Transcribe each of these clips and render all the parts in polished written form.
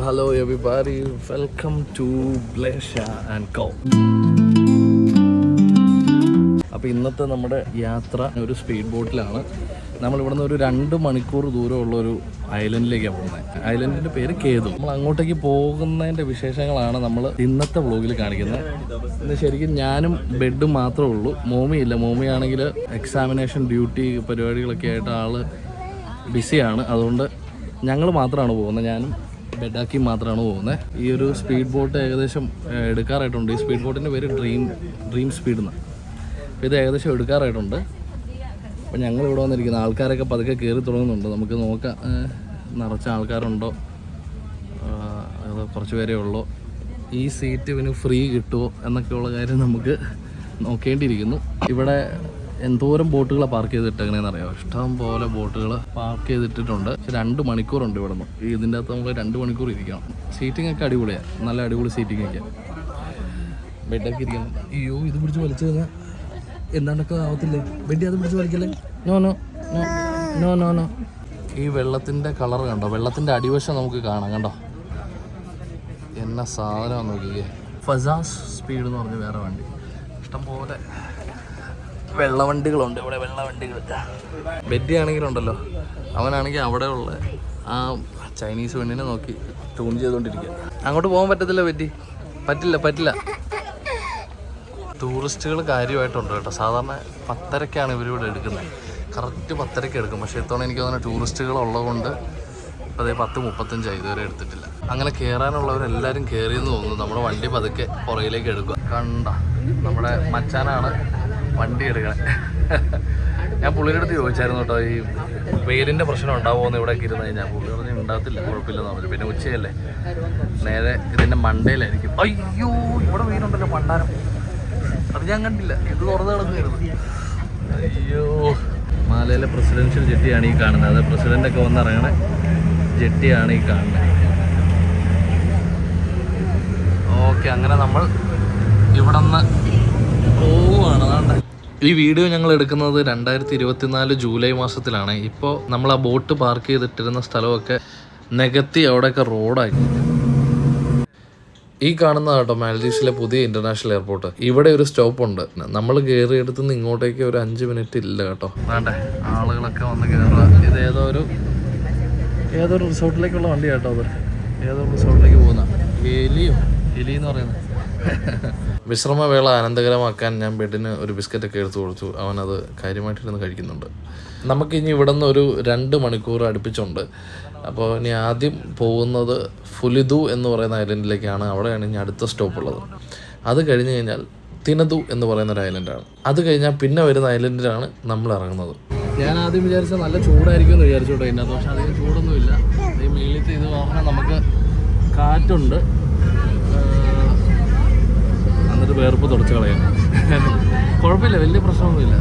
hello everybody. Welcome to Blesha and Co. അപ്പോൾ ഇന്നത്തെ നമ്മുടെ യാത്ര ഒരു സ്പീഡ് ബോട്ടിലാണ്. നമ്മളിവിടുന്ന് ഒരു 2 മണിക്കൂർ ദൂരമുള്ളൊരു ഐലൻഡിലേക്കാണ് പോകുന്നത്. ഐലൻഡിൻ്റെ പേര് കേതു. നമ്മൾ അങ്ങോട്ടേക്ക് പോകുന്നതിൻ്റെ വിശേഷങ്ങളാണ് നമ്മൾ ഇന്നത്തെ വ്ളോഗിൽ കാണിക്കുന്നത്. ഇന്ന് ശരിക്കും ഞാനും ബെഡും മാത്രമേ ഉള്ളൂ. മോമിയില്ല. മോമിയാണെങ്കിൽ എക്സാമിനേഷൻ ഡ്യൂട്ടി പരിപാടികളൊക്കെ ആയിട്ട് ആൾ ബിസിയാണ്. അതുകൊണ്ട് ഞങ്ങൾ മാത്രമാണ് പോകുന്നത്. ഞാനും ബെഡാക്കി മാത്രമാണ് പോകുന്നത്. ഈ ഒരു സ്പീഡ് ബോട്ട് ഏകദേശം എടുക്കാറായിട്ടുണ്ട്. ഈ സ്പീഡ് ബോട്ടിൻ്റെ പേര് ഡ്രീം സ്പീഡ് എന്നാണ്. അപ്പോൾ ഇത് ഏകദേശം എടുക്കാറായിട്ടുണ്ട്. അപ്പോൾ ഞങ്ങൾ ഇവിടെ വന്നിരിക്കുന്ന ആൾക്കാരൊക്കെ പതുക്കെ കയറി തുടങ്ങുന്നുണ്ട്. നമുക്ക് നോക്കാം നിറച്ച ആൾക്കാരുണ്ടോ, അത് കുറച്ച് പേരേ ഉള്ളൂ. ഈ സീറ്റ് ഇവന് ഫ്രീ കിട്ടുമോ എന്നൊക്കെയുള്ള കാര്യം നമുക്ക് നോക്കേണ്ടിയിരിക്കുന്നു. ഇവിടെ എന്തോരം ബോട്ടുകളാണ് പാർക്ക് ചെയ്തിട്ടെങ്ങനെയെന്ന് അറിയാമോ? ഇഷ്ടം പോലെ ബോട്ടുകൾ പാർക്ക് ചെയ്തിട്ടിട്ടുണ്ട്. 2 മണിക്കൂറുണ്ട് ഇവിടെ നിന്ന്. ഇതിൻ്റെ അകത്ത് നമ്മൾ 2 മണിക്കൂർ ഇരിക്കണം. സീറ്റിംഗ് ഒക്കെ അടിപൊളിയാണ്, നല്ല അടിപൊളി സീറ്റിംഗ് ഒക്കെ. ബെഡൊക്കെ ഇരിക്കണം. അയ്യോ, ഇത് പിടിച്ച് വലിച്ചു കഴിഞ്ഞാൽ എന്താണ്ടൊക്കെ ആവത്തില്ലേ? ബെഡി അത് പിടിച്ച് വലിക്കല്ലേ? No no no no no no. ഈ വെള്ളത്തിൻ്റെ കളർ കണ്ടോ? വെള്ളത്തിൻ്റെ അടിവശം നമുക്ക് കാണാം. കണ്ടോ എന്നാ സാധനം നോക്കിക്കേ. ഫസാസ് സ്പീഡ് എന്ന് പറഞ്ഞ വേറെ വണ്ടി. ഇഷ്ടംപോലെ വെള്ളവണ്ടികളുണ്ട് ഇവിടെ. വെള്ളവണ്ടികൾ. ബെഡി ആണെങ്കിലുണ്ടല്ലോ, അവനാണെങ്കിൽ അവിടെയുള്ള ആ ചൈനീസ് പെണ്ണിനെ നോക്കി ട്യൂൺ ചെയ്തുകൊണ്ടിരിക്കുക. അങ്ങോട്ട് പോകാൻ പറ്റത്തില്ല ബെഡി. പറ്റില്ല. ടൂറിസ്റ്റുകൾ കാര്യമായിട്ടുണ്ട് കേട്ടോ. സാധാരണ 10:30-ക്കാണ് ഇവരിവിടെ എടുക്കുന്നത്. കറക്റ്റ് 10:30-ക്ക് എടുക്കും. പക്ഷേ ഇത്തവണ എനിക്ക് തോന്നുന്നത് ടൂറിസ്റ്റുകൾ ഉള്ളതുകൊണ്ട് ഇപ്പോൾ അതേ 10:35 ഇതുവരെ എടുത്തിട്ടില്ല. അങ്ങനെ കയറാനുള്ളവരെല്ലാവരും കയറിയെന്ന് തോന്നുന്നു. നമ്മുടെ വണ്ടി പതുക്കെ പുറകിലേക്ക് എടുക്കുക. കണ്ട നമ്മുടെ മച്ചാനാണ് വണ്ടി എടുക്കണേ. ഞാൻ പുള്ളിയുടെ അടുത്ത് ചോദിച്ചായിരുന്നു കേട്ടോ, ഈ വെയിലിൻ്റെ പ്രശ്നം ഉണ്ടാവുമെന്ന് ഇവിടേക്ക് ഇരുന്ന് കഴിഞ്ഞാൽ. പുള്ളി പറഞ്ഞ് ഉണ്ടാകത്തില്ല, കുഴപ്പമില്ലെന്ന് പറഞ്ഞു. പിന്നെ ഉച്ചയല്ലേ, നേരെ ഇതിൻ്റെ മണ്ടയിലായിരിക്കും. അയ്യോ, ഇവിടെ വെയിലുണ്ടല്ലോ പണ്ടാരം. അത് ഞാൻ കണ്ടില്ല, ഇത് തുറന്ന് കിടന്നിരുന്നു. അയ്യോ, മാലയിലെ പ്രസിഡൻഷ്യൽ ജെട്ടിയാണ് ഈ കാണുന്നത്. അത് പ്രസിഡൻ്റൊക്കെ വന്നിറങ്ങണ ജെട്ടിയാണ് ഈ കാണുന്നത്. ഓക്കെ, അങ്ങനെ നമ്മൾ ഇവിടെ നിന്ന് പോവുകയാണ്. അതാണ്ട് ഈ വീഡിയോ ഞങ്ങൾ എടുക്കുന്നത് 2024 ജൂലൈ മാസത്തിലാണ്. ഇപ്പോൾ നമ്മൾ ആ ബോട്ട് പാർക്ക് ചെയ്തിട്ടിരുന്ന സ്ഥലമൊക്കെ നികത്തി അവിടെയൊക്കെ റോഡാക്കി. ഈ കാണുന്ന കേട്ടോ മാൽദീവ്സിലെ പുതിയ ഇൻ്റർനാഷണൽ എയർപോർട്ട്. ഇവിടെ ഒരു സ്റ്റോപ്പ് ഉണ്ട്. നമ്മൾ കയറിയെടുത്തുനിന്ന് ഇങ്ങോട്ടേക്ക് ഒരു 5 മിനിറ്റ് ഇല്ല കേട്ടോ. വേണ്ടേ, ആളുകളൊക്കെ വന്ന് കയറുക. ഇത് ഏതോ റിസോർട്ടിലേക്കുള്ള വണ്ടി കേട്ടോ. അത് ഏതോ റിസോർട്ടിലേക്ക് പോകുന്ന എലി എന്ന് പറയുന്നത്. വിശ്രമവേള ആനന്ദകരമാക്കാൻ ഞാൻ ബെഡിന് ഒരു ബിസ്ക്കറ്റൊക്കെ എടുത്തു കൊടുത്തു. അവനത് കാര്യമായിട്ടിരുന്ന് കഴിക്കുന്നുണ്ട്. നമുക്കിനി ഇവിടെ നിന്ന് ഒരു 2 മണിക്കൂർ അടുപ്പിച്ചുണ്ട്. അപ്പോൾ ഇനി ആദ്യം പോകുന്നത് ഫുലിദു എന്ന് പറയുന്ന ഐലൻഡിലേക്കാണ്. അവിടെയാണ് ഇനി അടുത്ത സ്റ്റോപ്പ് ഉള്ളത്. അത് കഴിഞ്ഞ് കഴിഞ്ഞാൽ തിനദു എന്ന് പറയുന്ന ഒരു ഐലൻഡാണ്. അത് കഴിഞ്ഞാൽ പിന്നെ വരുന്ന ഐലൻഡിലാണ് നമ്മൾ ഇറങ്ങുന്നത്. ഞാൻ ആദ്യം വിചാരിച്ചാൽ നല്ല ചൂടായിരിക്കും എന്ന് വിചാരിച്ചു കേട്ടോ. ഇതിനകത്ത് പക്ഷേ അധികം ചൂടൊന്നുമില്ല. ഈ മേളിലത്തെ ഇത് പറഞ്ഞാൽ നമുക്ക് കാറ്റുണ്ട്. എന്നിട്ട് വേർപ്പ് തുടച്ച് കളയാം. കുഴപ്പമില്ല, വലിയ പ്രശ്നമൊന്നുമില്ല.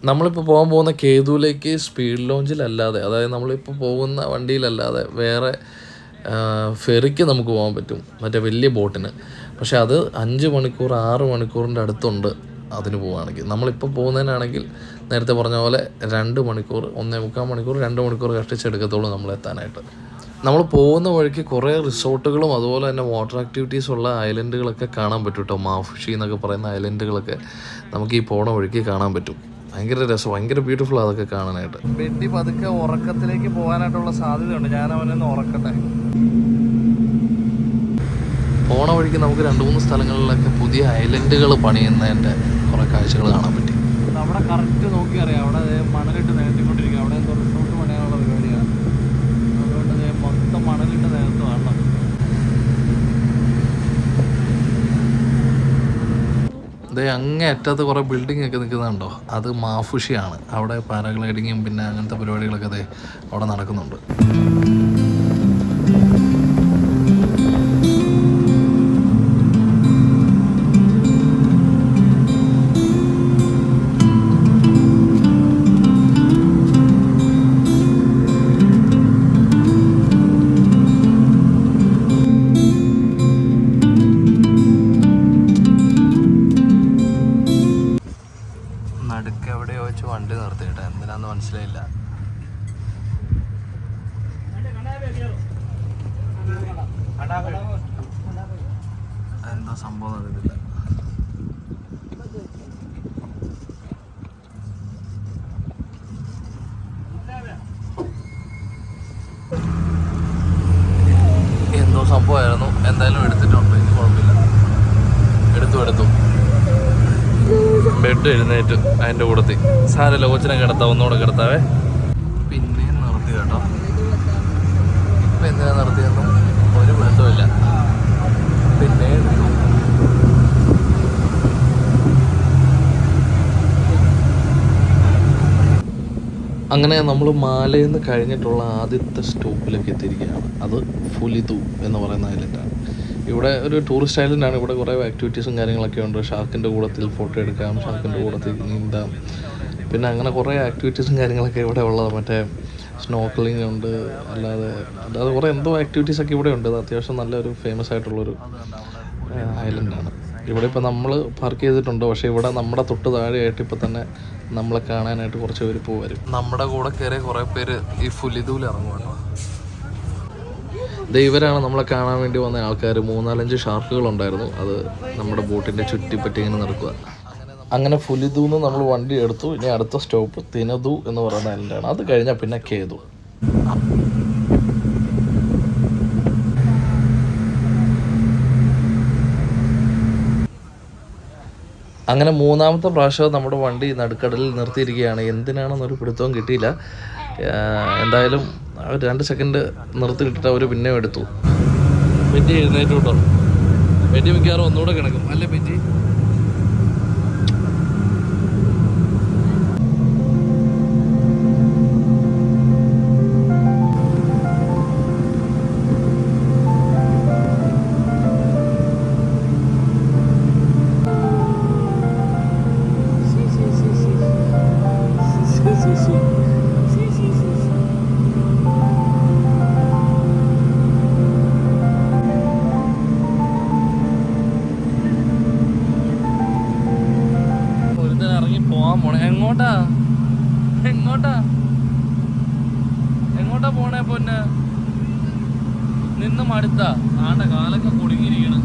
നമ്മളിപ്പോൾ പോകാൻ പോകുന്ന കേതുവിലേക്ക് സ്പീഡ് ലോഞ്ചിലല്ലാതെ, അതായത് നമ്മളിപ്പോൾ പോകുന്ന വണ്ടിയിലല്ലാതെ വേറെ ഫെറിക്ക് നമുക്ക് പോകാൻ പറ്റും, മറ്റേ വലിയ ബോട്ടിന്. പക്ഷേ അത് 5 മണിക്കൂർ 6 മണിക്കൂറിൻ്റെ അടുത്തുണ്ട് അതിന് പോവുകയാണെങ്കിൽ. നമ്മളിപ്പോൾ പോകുന്നതിനാണെങ്കിൽ നേരത്തെ പറഞ്ഞ പോലെ 2 മണിക്കൂർ 1.25 മണിക്കൂർ 2 മണിക്കൂർ കഷ്ടിച്ചെടുക്കത്തുള്ളൂ നമ്മളെത്താനായിട്ട്. നമ്മൾ പോകുന്ന വഴിക്ക് കുറേ റിസോർട്ടുകളും അതുപോലെ തന്നെ വാട്ടർ ആക്ടിവിറ്റീസുള്ള ഐലൻഡുകളൊക്കെ കാണാൻ പറ്റും കേട്ടോ. മാഫുഷി എന്നൊക്കെ പറയുന്ന ഐലൻഡുകളൊക്കെ നമുക്ക് ഈ പോകുന്ന വഴിക്ക് കാണാൻ പറ്റും. ഭയങ്കര രസം, ഭയങ്കര ബ്യൂട്ടിഫുൾ അതൊക്കെ കാണാനായിട്ട്. ബെഡി പതുക്കെ ഉറക്കത്തിലേക്ക് പോകാനായിട്ടുള്ള സാധ്യതയുണ്ട്. ഞാൻ അവനൊന്ന് ഉറക്കട്ടെ. പോണ വഴിക്ക് നമുക്ക് 2-3 സ്ഥലങ്ങളിലൊക്കെ പുതിയ ഐലൻഡുകൾ പണിയുന്നതിൻ്റെ കുറേ കാഴ്ചകൾ കാണാൻ പറ്റി. അവിടെ കറക്റ്റ് നോക്കി അറിയാം. അവിടെ മണലിട്ട് നികത്തിക്കൊണ്ടിരിക്കുക. അവിടെ എന്തോ റിസോർട്ട് പണിയാനുള്ള പരിപാടിയാണ്. അതുകൊണ്ട് മൊത്തം മണലിട്ട് നികത്ത് കാണണം. അങ്ങേ അറ്റത്ത് കുറേ ബിൽഡിംഗ് ഒക്കെ നിൽക്കുന്നുണ്ടോ? അത് മാഫുഷിയാണ്. അവിടെ പാരാഗ്ലൈഡിങ്ങും പിന്നെ അങ്ങനത്തെ പരിപാടികളൊക്കെ അവിടെ നടക്കുന്നുണ്ട്. എന്താ സംഭവം അറിയത്തില്ല. എന്തോ സംഭവമായിരുന്നു. എന്തായാലും എടുത്തിട്ടുണ്ട്, ഇനി കുഴപ്പമില്ല. എടുത്തു ബെഡ് എഴുന്നേറ്റ് അതിൻ്റെ കൂടത്തിൽ സാരല്ല, കൊച്ചിനെ കിടത്താം, ഒന്നുകൂടെ കിടത്താവേ. പിന്നെയും നിർത്തി കേട്ടോ. ഇപ്പം എന്തിനാ നിർത്തിയെന്നും ഒരു ബന്ധമില്ല. പിന്നെ അങ്ങനെ നമ്മൾ മാലയിൽ നിന്ന് കഴിഞ്ഞിട്ടുള്ള ആദ്യത്തെ സ്റ്റോപ്പിലേക്ക് എത്തിയിരിക്കുകയാണ്. അത് ഫുലിദു എന്ന് പറയുന്ന ഐലൻഡാണ്. ഇവിടെ ഒരു ടൂറിസ്റ്റ് ഐലൻഡാണ്. ഇവിടെ കുറേ ആക്ടിവിറ്റീസും കാര്യങ്ങളൊക്കെ ഉണ്ട്. ഷാർക്കിൻ്റെ കൂടത്തിൽ ഫോട്ടോ എടുക്കാം, ഷാർക്കിൻ്റെ കൂടത്തിൽ നീന്താം, പിന്നെ അങ്ങനെ കുറേ ആക്ടിവിറ്റീസും കാര്യങ്ങളൊക്കെ ഇവിടെ ഉള്ളത്. മറ്റേ സ്നോർക്കലിംഗ് ഉണ്ട്, അല്ലാതെ കുറേ എന്തോ ആക്ടിവിറ്റീസൊക്കെ ഇവിടെ ഉണ്ട്. അത് അത്യാവശ്യം നല്ലൊരു ഫേമസ് ആയിട്ടുള്ളൊരു ഐലൻഡാണ്. ഇവിടെ ഇപ്പോൾ നമ്മൾ പാർക്ക് ചെയ്തിട്ടുണ്ട്. പക്ഷേ ഇവിടെ നമ്മുടെ തൊട്ട് താഴെയായിട്ട് ഇപ്പോൾ തന്നെ നമ്മളെ കാണാനായിട്ട് കുറച്ച് പേര് ഇപ്പോൾ വരും. നമ്മുടെ കൂടെ കയറിയ കുറേ പേര് ഈ ഫുലിദൂൽ ഇറങ്ങുവാണ്. ഇവരാണ് നമ്മളെ കാണാൻ വേണ്ടി വന്ന ആൾക്കാർ. 3-4 ഷാർക്കുകളുണ്ടായിരുന്നു. അത് നമ്മുടെ ബോട്ടിൻ്റെ ചുറ്റിപ്പറ്റി ഇങ്ങനെ നടക്കുക. അങ്ങനെ ഫുലിദൂന്ന് നമ്മൾ വണ്ടി എടുത്തു. ഇനി അടുത്ത സ്റ്റോപ്പ് തിനദു എന്ന് പറയുന്ന ഐലൻഡാണ്. അത് കഴിഞ്ഞാൽ പിന്നെ കേതു. അങ്ങനെ 3ാമത്തെ പ്രാവശ്യം നമ്മുടെ വണ്ടി നടുക്കടലിൽ നിർത്തിയിരിക്കുകയാണ്. എന്തിനാണെന്നൊരു പിടുത്തവും കിട്ടിയില്ല. എന്തായാലും 2 സെക്കൻഡ് നിർത്തിയിട്ടിട്ട് അവർ പിന്നെയും എടുത്തു. പെറ്റി എഴുന്നേറ്റ് കേട്ടോ. പെറ്റി മിക്കവാറും ഒന്നുകൂടെ കിടക്കും അല്ലേ പെറ്റി? എങ്ങോട്ടാ പോണേ പൊന്നെ? നിന്നും അടുത്ത ആണ്ട കാലൊക്കെ കുടുങ്ങിയിരിക്കണം.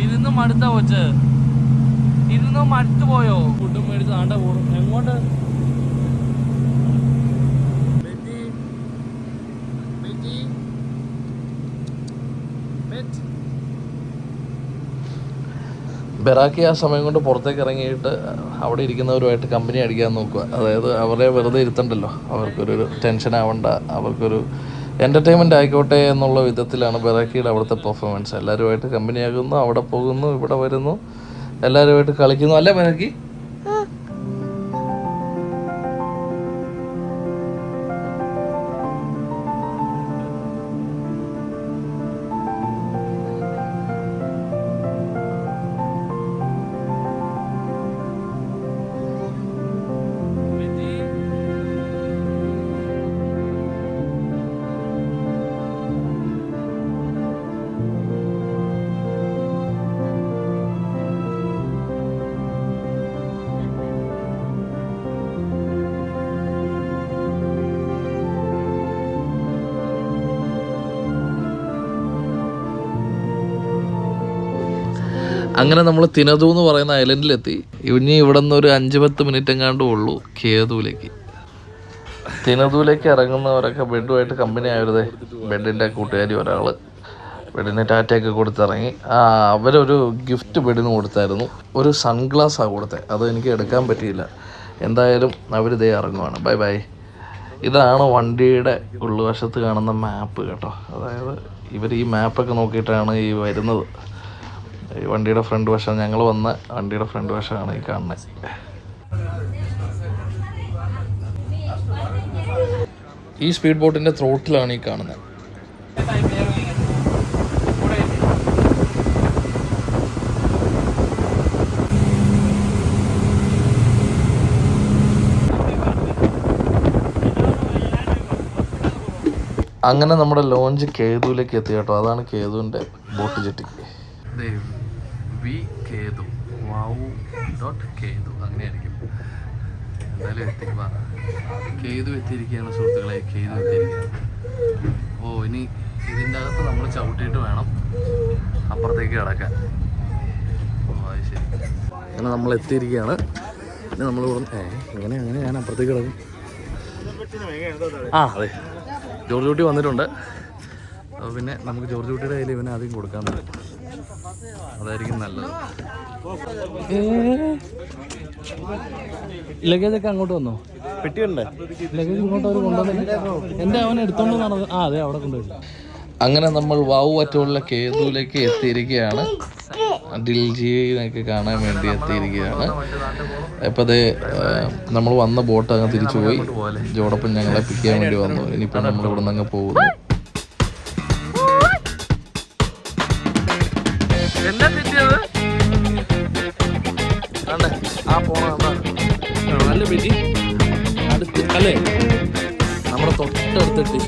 ഇരുന്നും അടുത്ത കൊച്ച്, ഇരുന്നും അടുത്ത് പോയോ? ഫുഡും മേടിച്ച് ആണ്ട പോണു. എങ്ങോട്ട്? ബെറാക്കി ആ സമയം കൊണ്ട് പുറത്തേക്ക് ഇറങ്ങിയിട്ട് അവിടെ ഇരിക്കുന്നവരുമായിട്ട് കമ്പനി അടിക്കാൻ നോക്കുക. അതായത് അവരെ വെറുതെ ഇരുത്തണ്ടല്ലോ, അവർക്കൊരു ടെൻഷൻ ആവണ്ട, അവർക്കൊരു എൻ്റർടൈൻമെൻ്റ് ആയിക്കോട്ടെ എന്നുള്ള വിധത്തിലാണ് ബെറാക്കിയുടെ അവിടുത്തെ പെർഫോമൻസ്. എല്ലാവരുമായിട്ട് കമ്പനിയാകുന്നു, അവിടെ പോകുന്നു, ഇവിടെ വരുന്നു, എല്ലാവരുമായിട്ട് കളിക്കുന്നു. അല്ലേ ബെറാക്കി? അങ്ങനെ നമ്മൾ തിനദു എന്ന് പറയുന്ന ഐലൻഡിലെത്തി. ഇനി ഇവിടെ നിന്ന് ഒരു 5-10 മിനിറ്റ് എങ്ങാണ്ടേ ഉള്ളൂ കേതുവിലേക്ക്. തിനദുവിലേക്ക് ഇറങ്ങുന്നവരൊക്കെ ബെഡുമായിട്ട് കമ്പനി ആയതേ. ബെഡിൻ്റെ കൂട്ടുകാരി ഒരാൾ ബെഡിന് ടാറ്റയൊക്കെ കൊടുത്തിറങ്ങി. അവരൊരു ഗിഫ്റ്റ് ബെഡിന് കൊടുത്തായിരുന്നു. ഒരു സൺഗ്ലാസ്സാണ് കൊടുത്തത്. അത് എനിക്ക് എടുക്കാൻ പറ്റിയില്ല. എന്തായാലും അവരിതേ ഇറങ്ങുവാണ്. Bye bye. ഇതാണ് വണ്ടിയുടെ ഉൾവശത്ത് കാണുന്ന മാപ്പ് കേട്ടോ. അതായത് ഇവർ ഈ മാപ്പൊക്കെ നോക്കിയിട്ടാണ് ഈ വരുന്നത്. ഈ വണ്ടിയുടെ ഫ്രണ്ട് വശം, ഞങ്ങൾ വന്ന വണ്ടിയുടെ ഫ്രണ്ട് വശമാണ് ഈ കാണുന്നത്. ഈ സ്പീഡ് ബോട്ടിൻ്റെ ത്രോട്ടിലാണ് ഈ കാണുന്നത്. അങ്ങനെ നമ്മുടെ ലോഞ്ച് കേതുവിലേക്ക് എത്തി കേട്ടോ. അതാണ് കേതുവിൻ്റെ ബോട്ട് ജെട്ടി. കേതു .കേതു അങ്ങനെയായിരിക്കും. എന്തായാലും എത്തിക്കുക. കേതു എത്തിയിരിക്കുകയാണ് സുഹൃത്തുക്കളെ. കേതു എത്തിയിരിക്കുകയാണ്. ഇനി ഇതിൻ്റെ അകത്ത് നമ്മൾ ചവിട്ടി ചവിട്ടിയിട്ട് വേണം അപ്പുറത്തേക്ക് കിടക്കാൻ. അത് ശരി. അങ്ങനെ നമ്മൾ എത്തിയിരിക്കുകയാണ്. പിന്നെ നമ്മൾ എങ്ങനെ ഞാൻ അപ്പുറത്തേക്ക് കിടക്കും? ആ അതെ, ജോർജ് കുട്ടി വന്നിട്ടുണ്ട്. അപ്പോൾ പിന്നെ നമുക്ക് ജോർജ് കുട്ടിയുടെ കയ്യിൽ ഇവനെ ആദ്യം കൊടുക്കാൻ പറ്റും, അതായിരിക്കും നല്ലത്. ലഗേജൊക്കെ അങ്ങോട്ട് വന്നോ? പെട്ടിയുണ്ടേ? ലഗേജ് ഇങ്ങോട്ട് അവർ കൊണ്ടുവന്നില്ല. എൻ്റെ അവൻ എടുത്തോണ്ട് നടന്നത്. ആ അതെ, അവിടെ കൊണ്ടുപോയില്ല. അങ്ങനെ നമ്മൾ വാവുവറ്റമുള്ള കേതുവിലേക്ക് എത്തിയിരിക്കുകയാണ്. ദിൽജിയൊക്കെ കാണാൻ വേണ്ടി എത്തിയിരിക്കുകയാണ്. ഇപ്പം അത് നമ്മൾ വന്ന ബോട്ട് അങ്ങ് തിരിച്ചു പോയി. ജോടൊപ്പം ഞങ്ങളെ പിക്ക് ചെയ്യാൻ വേണ്ടി വന്നു. ഇനിയിപ്പോൾ നമ്മൾ ഇവിടെ നിന്ന് അങ്ങ് പോകുന്നു. എന്നാ തെറ്റിയത്? ആ പോണ നല്ല പെറ്റി അടുത്ത് അല്ലേ? നമ്മുടെ തൊട്ടടുത്തെത്തി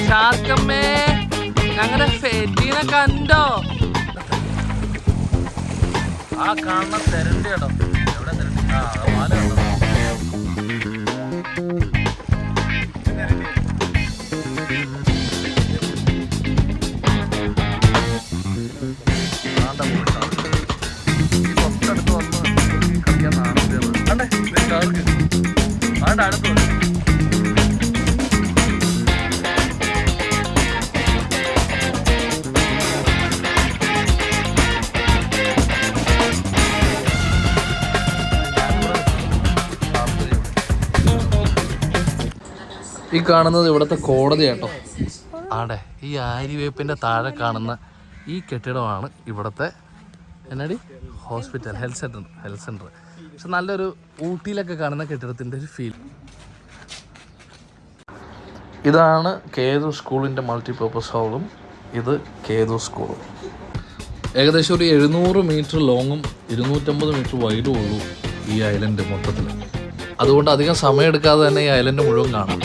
ഷാർക്കമ്മേ ഞങ്ങളുടെ ഫെറ്റീനെ കണ്ടോ? ആ കാണുന്ന തെരണ്ടി കേട്ടോ. എവിടെ തെരണ്ടി? ആ പാല കണ്ടോ? തൊട്ടടുത്ത് വന്ന് കളിക്കാൻ നാണുന്നത് കണ്ടേ? അടുത്ത് ഈ കാണുന്നത് ഇവിടുത്തെ കോടതി കേട്ടോ. ആടെ ഈ ആര്യവേപ്പിൻ്റെ താഴെ കാണുന്ന ഈ കെട്ടിടമാണ് ഇവിടുത്തെ എന്നാടി ഹോസ്പിറ്റൽ, ഹെൽത്ത് സെൻറ്റർ. പക്ഷെ നല്ലൊരു ഊട്ടിയിലൊക്കെ കാണുന്ന കെട്ടിടത്തിൻ്റെ ഒരു ഫീൽ. ഇതാണ് കേതു സ്കൂളിൻ്റെ മൾട്ടിപർപ്പസ് ഹാളും ഇത് കേതു സ്കൂളും. ഏകദേശം ഒരു 700 മീറ്റർ ലോങ്ങും 250 മീറ്റർ വൈഡും ഉള്ളൂ ഈ ഐലൻഡ് മൊത്തത്തിൽ. അതുകൊണ്ട് അധികം സമയം എടുക്കാതെ തന്നെ ഈ ഐലൻഡ് മുഴുവൻ കാണാം.